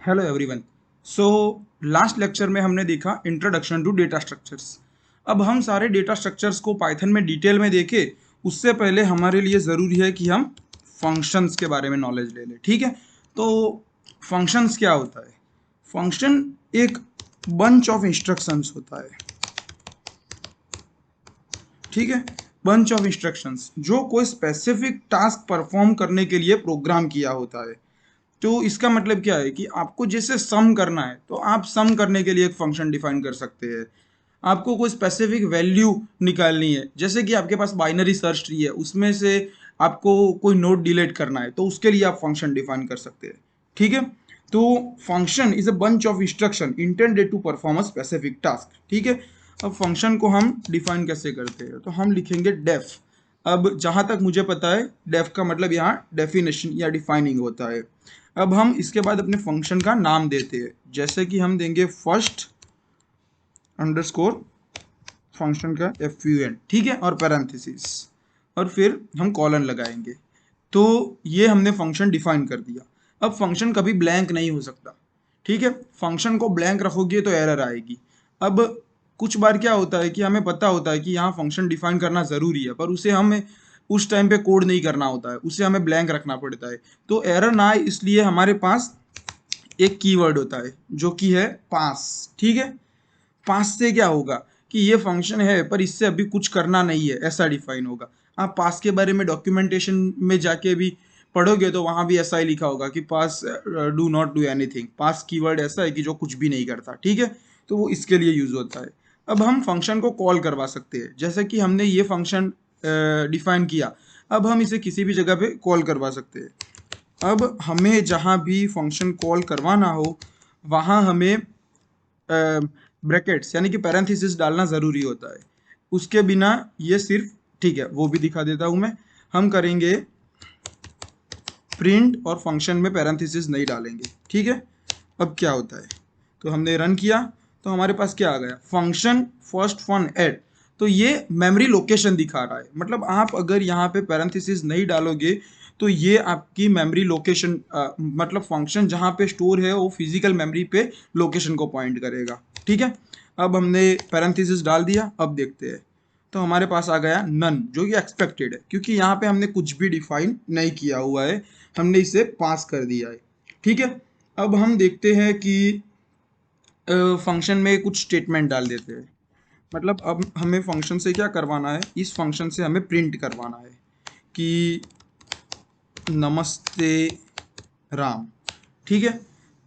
Hello everyone. So last lecture में हमने देखा इंट्रोडक्शन टू डेटा स्ट्रक्चर्स। अब हम सारे डेटा स्ट्रक्चर्स को पाइथन में डिटेल में देखें उससे पहले हमारे लिए ज़रूरी है कि हम फंक्शंस के बारे में नॉलेज ले लें। ठीक है, तो फंक्शंस क्या होता है? फंक्शन एक बंच ऑफ इंस्ट्रक्शंस होता है। ठीक है, बंच ऑफ इंस्ट्रक्शंस जो कोई स्पेसिफिक टास्क परफॉर्म करने के लिए प्रोग्राम किया होता है। तो इसका मतलब क्या है कि आपको जैसे सम करना है तो आप सम करने के लिए एक फंक्शन डिफाइन कर सकते हैं। आपको कोई स्पेसिफिक वैल्यू निकालनी है, जैसे कि आपके पास बाइनरी सर्च ट्री है, उसमें से आपको कोई नोड डिलीट करना है तो उसके लिए आप फंक्शन डिफाइन कर सकते हैं। ठीक है, तो function is a bunch of instruction intended to perform a specific task. ठीक है, अब फंक्शन को हम डिफाइन कैसे करते हैं? तो हम लिखेंगे डेफ। अब जहां तक मुझे पता है डेफ का मतलब यहाँ डेफिनेशन या डिफाइनिंग होता है। अब हम इसके बाद अपने फंक्शन का नाम देते हैं, जैसे कि हम देंगे फर्स्ट अंडरस्कोर फंक्शन का fun। ठीक है, और पैरेंथेसिस, और फिर हम कॉलन लगाएंगे। तो ये हमने फंक्शन डिफाइन कर दिया। अब फंक्शन कभी ब्लैंक नहीं हो सकता। ठीक है, फंक्शन को ब्लैंक रखोगे तो एरर आएगी। अब कुछ बार क्या होता है कि हमें पता होता है कि यहाँ फंक्शन डिफाइन करना ज़रूरी है, पर उसे हमें उस टाइम पे कोड नहीं करना होता है, उसे हमें ब्लैंक रखना पड़ता है। तो एरर ना आए इसलिए हमारे पास एक कीवर्ड होता है जो कि है पास। ठीक है, पास से क्या होगा कि ये फंक्शन है पर इससे अभी कुछ करना नहीं है, ऐसा डिफाइन होगा। आप पास के बारे में डॉक्यूमेंटेशन में जाके भी पढ़ोगे तो वहां भी ऐसा ही लिखा होगा कि pass do not do anything. Pass keyword ऐसा है कि जो कुछ भी नहीं करता। ठीक है, तो वो इसके लिए यूज होता है। अब हम फंक्शन को कॉल करवा सकते हैं, जैसे कि हमने ये फंक्शन डिफाइन किया, अब हम इसे किसी भी जगह पे कॉल करवा सकते हैं। अब हमें जहाँ भी फंक्शन कॉल करवाना हो वहाँ हमें ब्रैकेट्स यानी कि पैरेंथेसिस डालना ज़रूरी होता है। उसके बिना ये सिर्फ, ठीक है वो भी दिखा देता हूँ मैं। हम करेंगे प्रिंट और फंक्शन में पैरेंथेसिस नहीं डालेंगे। ठीक है, अब क्या होता है? तो हमने रन किया तो हमारे पास क्या आ गया? Function first fun add. तो ये मेमोरी लोकेशन दिखा रहा है। मतलब आप अगर यहाँ पे पैरेंथेसिस नहीं डालोगे तो ये आपकी मेमोरी लोकेशन मतलब फंक्शन जहाँ पे स्टोर है वो फिजिकल मेमोरी पे लोकेशन को पॉइंट करेगा। ठीक है, अब हमने पैरेंथेसिस डाल दिया। अब देखते हैं तो हमारे पास आ गया नन, जो कि एक्सपेक्टेड है क्योंकि यहाँ पे हमने कुछ भी डिफाइन नहीं किया हुआ है, हमने इसे पास कर दिया है। ठीक है, अब हम देखते हैं कि फंक्शन में कुछ स्टेटमेंट डाल देते हैं। मतलब अब हमें फंक्शन से क्या करवाना है? इस फंक्शन से हमें प्रिंट करवाना है कि नमस्ते राम। ठीक है,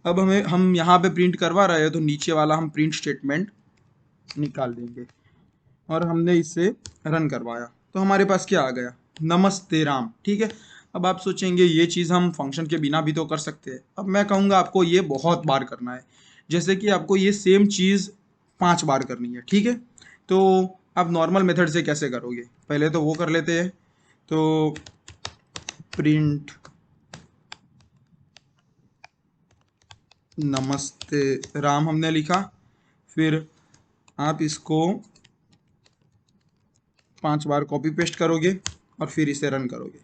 अब हम यहाँ पे प्रिंट करवा रहे हैं तो नीचे वाला हम प्रिंट स्टेटमेंट निकाल देंगे और हमने इसे रन करवाया तो हमारे पास क्या आ गया? नमस्ते राम। ठीक है, अब आप सोचेंगे ये चीज़ हम फंक्शन के बिना भी तो कर सकते हैं। अब मैं कहूँगा आपको ये बहुत बार करना है, जैसे कि आपको ये सेम चीज़ 5 बार करनी है। ठीक है, तो आप नॉर्मल मेथड से कैसे करोगे? पहले तो वो कर लेते हैं। तो प्रिंट नमस्ते राम हमने लिखा, फिर आप इसको 5 बार कॉपी पेस्ट करोगे और फिर इसे रन करोगे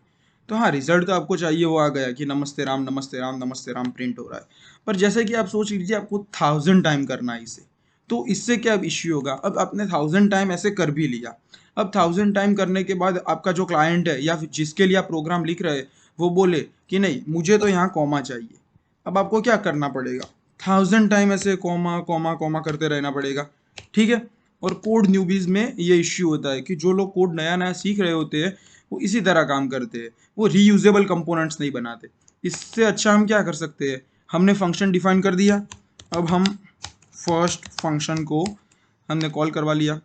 तो हाँ, रिजल्ट तो आपको चाहिए वो आ गया कि नमस्ते राम नमस्ते राम नमस्ते राम प्रिंट हो रहा है। पर जैसे कि आप सोच लीजिए आपको 1000 टाइम करना है इसे, तो इससे क्या इश्यू होगा? अब आपने 1000 टाइम ऐसे कर भी लिया। अब 1000 टाइम करने के बाद आपका जो क्लाइंट है या फिर जिसके लिए आप प्रोग्राम लिख रहे हैं वो बोले कि नहीं मुझे तो यहाँ कॉमा चाहिए। अब आपको क्या करना पड़ेगा? 1000 टाइम ऐसे कॉमा कॉमा कॉमा करते रहना पड़ेगा। ठीक है, और कोड न्यूबीज में ये इश्यू होता है कि जो लोग कोड नया नया सीख रहे होते हैं वो इसी तरह काम करते हैं, वो रीयूजेबल कंपोनेंट्स नहीं बनाते। इससे अच्छा हम क्या कर सकते हैं? हमने फंक्शन डिफाइन कर दिया, अब हम फर्स्ट फंक्शन को हमने कॉल करवा लिया।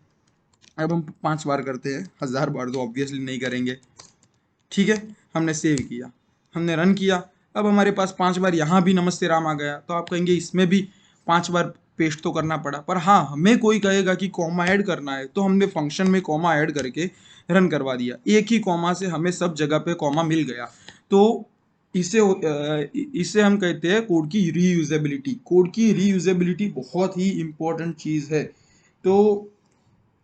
अब हम 5 बार करते हैं, 1000 बार तो ऑब्वियसली नहीं करेंगे। ठीक है, हमने सेव किया, हमने रन किया। अब हमारे पास 5 बार यहाँ भी नमस्ते राम आ गया। तो आप कहेंगे इसमें भी 5 बार पेस्ट तो करना पड़ा, पर हाँ हमें कोई कहेगा कि कॉमा ऐड करना है तो हमने फंक्शन में कॉमा ऐड करके रन करवा दिया। एक ही कॉमा से हमें सब जगह पे कॉमा मिल गया। तो इसे हम कहते हैं कोड की रीयूजेबिलिटी। कोड की रीयूजेबिलिटी बहुत ही इम्पोर्टेंट चीज़ है। तो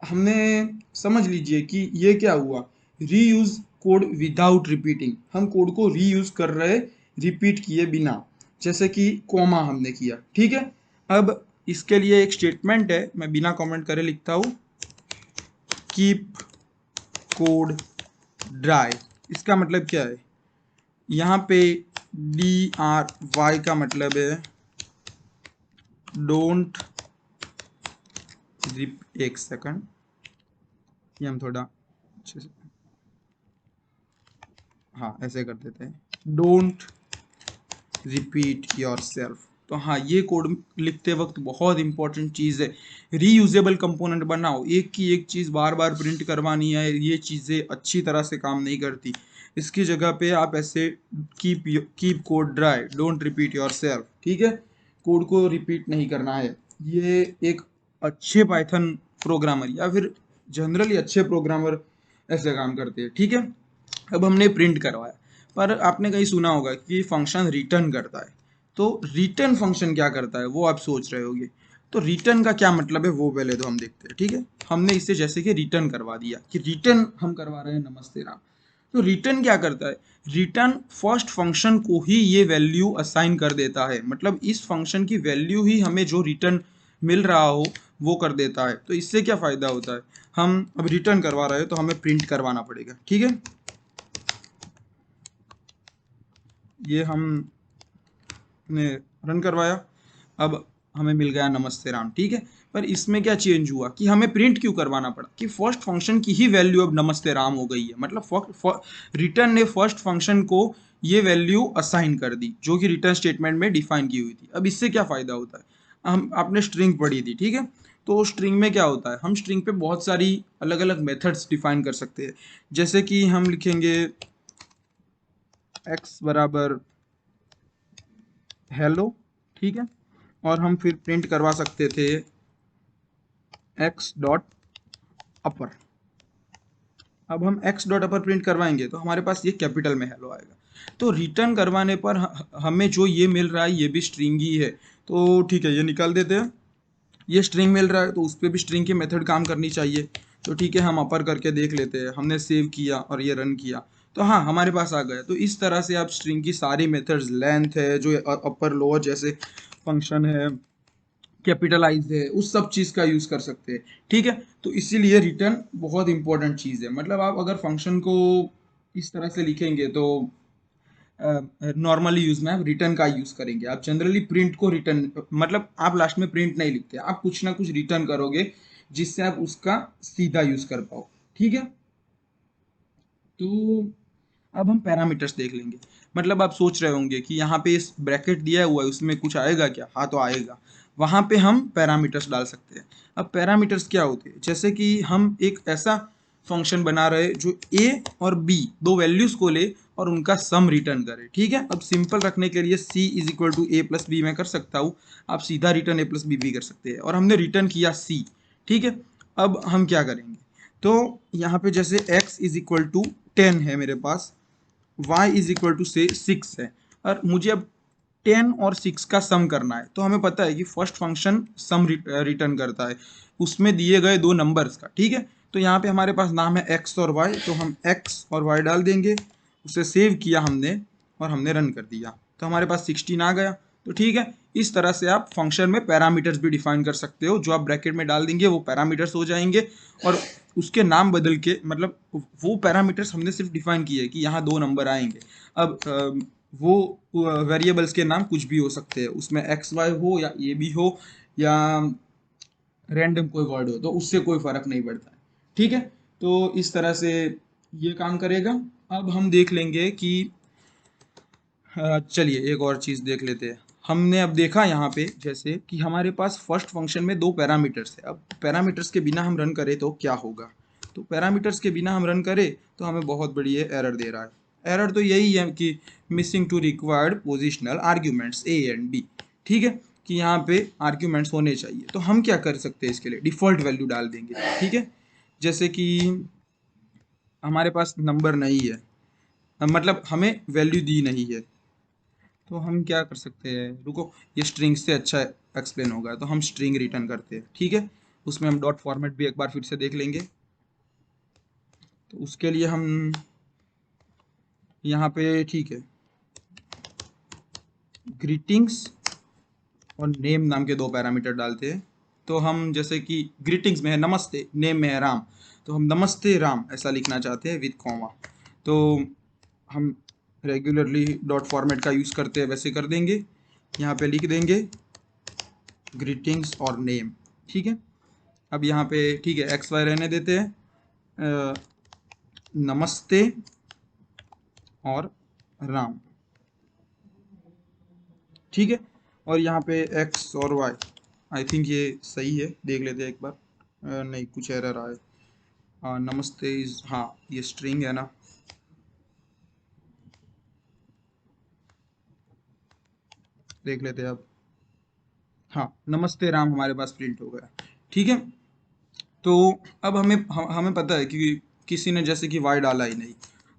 हमने समझ लीजिए कि ये क्या हुआ, रीयूज कोड विदाउट रिपीटिंग। हम कोड को रीयूज कर रहे रिपीट किए बिना। जैसे कि कोमा हमने किया, ठीक है। अब इसके लिए एक स्टेटमेंट है, मैं बिना कमेंट करे लिखता हूँ, कीप कोड ड्राई। इसका मतलब क्या है, यहाँ पे DRY का मतलब है डोंट, एक सेकंड, ये हम थोड़ा अच्छे से, हाँ ऐसे कर देते हैं, डोंट रिपीट योर सेल्फ। तो हाँ, ये कोड लिखते वक्त बहुत इंपॉर्टेंट चीज़ है, रीयूजेबल कंपोनेंट बनाओ। एक की एक चीज़ बार बार प्रिंट करवानी है, ये चीज़ें अच्छी तरह से काम नहीं करती। इसकी जगह पे आप ऐसे keep code dry, don't repeat your self, ठीक है। कोड को रिपीट नहीं करना है। ये एक अच्छे पाइथन प्रोग्रामर या फिर जनरली अच्छे प्रोग्रामर ऐसे काम करते हैं, ठीक है। अब हमने प्रिंट करवाया, पर आपने कहीं सुना होगा कि फंक्शन रिटर्न करता है। तो रिटर्न फंक्शन क्या करता है वो आप सोच रहे होंगे। तो रिटर्न का क्या मतलब है वो पहले तो हम देखते हैं, ठीक है। हमने इसे जैसे कि रिटर्न करवा दिया कि रिटर्न हम करवा रहे हैं नमस्ते राम। तो रिटर्न क्या करता है, रिटर्न फर्स्ट फंक्शन को ही ये वैल्यू असाइन कर देता है, मतलब इस फंक्शन की वैल्यू ही हमें जो रिटर्न मिल रहा हो वो कर देता है। तो इससे क्या फ़ायदा होता है, हम अब रिटर्न करवा रहे हैं तो हमें प्रिंट करवाना पड़ेगा, ठीक है। ये हमने रन करवाया, अब हमें मिल गया नमस्ते राम, ठीक है। पर इसमें क्या चेंज हुआ कि हमें प्रिंट क्यों करवाना पड़ा, कि फर्स्ट फंक्शन की ही वैल्यू अब नमस्ते राम हो गई है, मतलब रिटर्न ने फर्स्ट फंक्शन को ये वैल्यू असाइन कर दी जो कि रिटर्न स्टेटमेंट में डिफाइन की हुई थी। अब इससे क्या फ़ायदा होता है, हम आपने स्ट्रिंग पढ़ी थी, ठीक है। तो स्ट्रिंग में क्या होता है, हम स्ट्रिंग पे बहुत सारी अलग अलग मेथड्स डिफाइन कर सकते हैं। जैसे कि हम लिखेंगे x बराबर हेलो, ठीक है। और हम फिर प्रिंट करवा सकते थे एक्स डॉट अपर। अब हम एक्स डॉट अपर प्रिंट करवाएंगे तो हमारे पास ये कैपिटल में हेलो आएगा। तो रिटर्न करवाने पर हमें जो ये मिल रहा है ये भी स्ट्रिंग ही है। तो ठीक है, ये निकाल देते हैं। ये स्ट्रिंग मिल रहा है तो उस पर भी स्ट्रिंग की मेथड काम करनी चाहिए। तो ठीक है, हम अपर करके देख लेते हैं, हमने सेव किया और ये रन किया तो हाँ हमारे पास आ गया। तो इस तरह से आप स्ट्रिंग की सारी मेथड्स, लेंथ है जो अपर लोअर जैसे फंक्शन है, कैपिटलाइज है, उस सब चीज़ का यूज़ कर सकते हैं, ठीक है। तो इसीलिए रिटर्न बहुत इंपॉर्टेंट चीज़ है। मतलब आप अगर फंक्शन को इस तरह से लिखेंगे तो नॉर्मली यूज़ में आप रिटर्न का यूज़ करेंगे। आप जनरली प्रिंट को रिटर्न, मतलब आप लास्ट में प्रिंट नहीं लिखते, आप कुछ ना कुछ रिटर्न करोगे जिससे आप उसका सीधा यूज़ कर पाओ, ठीक है। तो अब हम पैरामीटर्स देख लेंगे। मतलब आप सोच रहे होंगे कि यहाँ पे इस ब्रैकेट दिया हुआ है उसमें कुछ आएगा क्या, हाँ तो आएगा। वहाँ पे हम पैरामीटर्स डाल सकते हैं। अब पैरामीटर्स क्या होते हैं, जैसे कि हम एक ऐसा फंक्शन बना रहे हैं जो a और b दो वैल्यूज को ले और उनका सम रिटर्न करे, ठीक है। अब सिंपल रखने के लिए c is equal to a plus b मैं कर सकता हूँ, आप सीधा रिटर्न a प्लस बी भी कर सकते हैं। और हमने रिटर्न किया c, ठीक है। अब हम क्या करेंगे, तो यहाँ पे जैसे x इज इक्वल टू 10 है मेरे पास, y इज इक्वल टू से 6 है, और मुझे अब 10 और 6 का सम करना है। तो हमें पता है कि फर्स्ट फंक्शन सम रिटर्न करता है उसमें दिए गए दो नंबर्स का, ठीक है। तो यहाँ पे हमारे पास नाम है x और y, तो हम x और y डाल देंगे, उसे सेव किया हमने और हमने रन कर दिया तो हमारे पास 16 आ गया। तो ठीक है, इस तरह से आप फंक्शन में पैरामीटर्स भी डिफाइन कर सकते हो, जो आप ब्रैकेट में डाल देंगे वो पैरामीटर्स हो जाएंगे। और उसके नाम बदल के, मतलब वो पैरामीटर्स हमने सिर्फ डिफाइन किए कि यहाँ दो नंबर आएंगे। अब वो वेरिएबल्स के नाम कुछ भी हो सकते हैं, उसमें एक्स वाई हो या ए बी हो या रैंडम कोई वर्ड हो, तो उससे कोई फर्क नहीं पड़ता है, ठीक है। तो इस तरह से ये काम करेगा। अब हम देख लेंगे कि चलिए एक और चीज़ देख लेते हैं। हमने अब देखा यहाँ पे जैसे कि हमारे पास फर्स्ट फंक्शन में दो पैरामीटर्स है। अब पैरामीटर्स के बिना हम रन करें तो क्या होगा, तो पैरामीटर्स के बिना हम रन करें तो हमें बहुत बड़ी एरर दे रहा है। एरर तो यही है कि missing two required positional arguments a and b, ठीक है, कि यहाँ पे आर्ग्यूमेंट्स होने चाहिए। तो हम क्या कर सकते हैं, इसके लिए डिफ़ॉल्ट वैल्यू डाल देंगे, ठीक है। जैसे कि हमारे पास नंबर नहीं है, मतलब हमें वैल्यू दी नहीं है, तो हम क्या कर सकते हैं, रुको, ये स्ट्रिंग से अच्छा एक्सप्लेन होगा। तो हम स्ट्रिंग रिटर्न करते हैं, ठीक है। उसमें हम डॉट फॉर्मेट भी एक बार फिर से देख लेंगे। तो उसके लिए हम यहाँ पे, ठीक है, ग्रीटिंग्स और नेम नाम के 2 पैरामीटर डालते हैं। तो हम जैसे कि ग्रीटिंग्स में है नमस्ते, नेम में है राम, तो हम नमस्ते राम ऐसा लिखना चाहते हैं विद कॉमा। तो हम रेगुलरली डॉट फॉर्मेट का यूज़ करते हैं वैसे कर देंगे, यहाँ पे लिख देंगे ग्रीटिंग्स और नेम। ठीक है, अब यहाँ पे ठीक है एक्स वाई रहने देते हैं, नमस्ते और राम। ठीक है, और यहाँ पे एक्स और वाई, आई थिंक ये सही है, देख लेते हैं एक बार। नहीं, कुछ एरर आए। नमस्ते इज, हाँ ये स्ट्रिंग है ना, देख लेते हैं अब। हाँ, नमस्ते राम हमारे पास प्रिंट हो गया। ठीक है, तो अब हमें पता है कि किसी ने जैसे कि वाई डाला ही नहीं,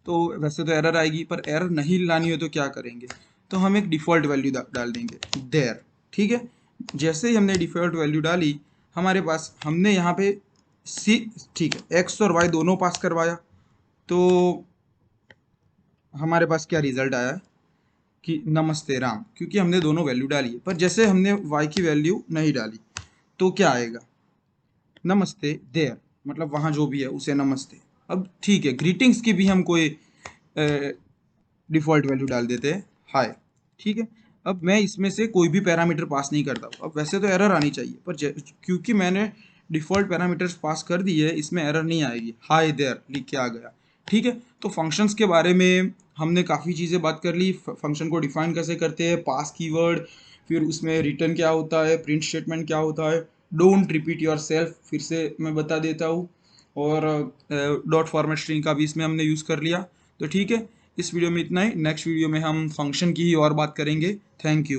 तो वैसे तो एरर आएगी, पर एरर नहीं लानी हो तो क्या करेंगे, तो हम एक डिफ़ॉल्ट वैल्यू डाल देंगे देयर। ठीक है, जैसे ही हमने डिफ़ॉल्ट वैल्यू डाली, हमारे पास हमने यहाँ पे सी, ठीक है, एक्स और वाई दोनों पास करवाया, तो हमारे पास क्या रिजल्ट आया है कि नमस्ते राम, क्योंकि हमने दोनों वैल्यू डाली है। पर जैसे हमने वाई की वैल्यू नहीं डाली तो क्या आएगा, नमस्ते देयर, मतलब वहाँ जो भी है उसे नमस्ते। अब ठीक है, ग्रीटिंग्स की भी हम कोई डिफ़ॉल्ट वैल्यू डाल देते हैं हाय। ठीक है, अब मैं इसमें से कोई भी पैरामीटर पास नहीं करता हूँ। अब वैसे तो एरर आनी चाहिए, पर क्योंकि मैंने डिफ़ॉल्ट पैरामीटर्स पास कर दिए है, इसमें एरर नहीं आएगी, हाय देयर लिख के आ गया। ठीक है, तो फंक्शंस के बारे में हमने काफ़ी चीज़ें बात कर ली। फंक्शन को डिफाइन कैसे करते हैं, पास कीवर्ड, फिर उसमें रिटर्न क्या होता है, प्रिंट स्टेटमेंट क्या होता है, डोंट रिपीट योर सेल्फ फिर से मैं बता देता हूँ, और डॉट फॉर्मेट स्ट्रिंग का भी इसमें हमने यूज़ कर लिया। तो ठीक है, इस वीडियो में इतना ही। नेक्स्ट वीडियो में हम फंक्शन की ही और बात करेंगे। Thank you.